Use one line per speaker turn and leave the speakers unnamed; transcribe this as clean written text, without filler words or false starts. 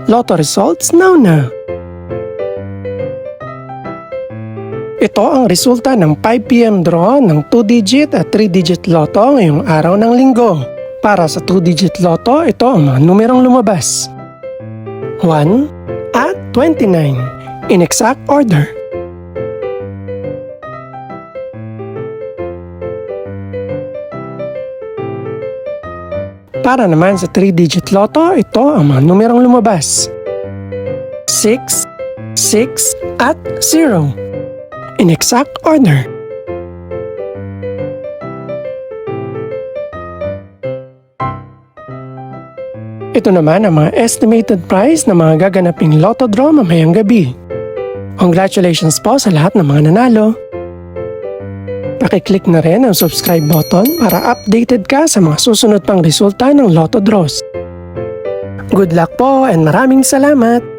Lotto results now. Ito ang resulta ng 5 PM draw ng 2-digit at 3-digit lotto ngayong araw ng linggo. Para sa 2-digit lotto, ito ang mga numerong lumabas. 1 at 29 in exact order. Para naman sa 3-digit lotto, ito ang mga numerong lumabas. 6, 6 at 0 in exact order. Ito naman ang mga estimated price ng mga gaganaping lotto draw mamayang gabi. Congratulations po sa lahat ng mga nanalo. Pakiclick na rin ang subscribe button para updated ka sa mga susunod pang resulta ng lotto draws. Good luck po and maraming salamat!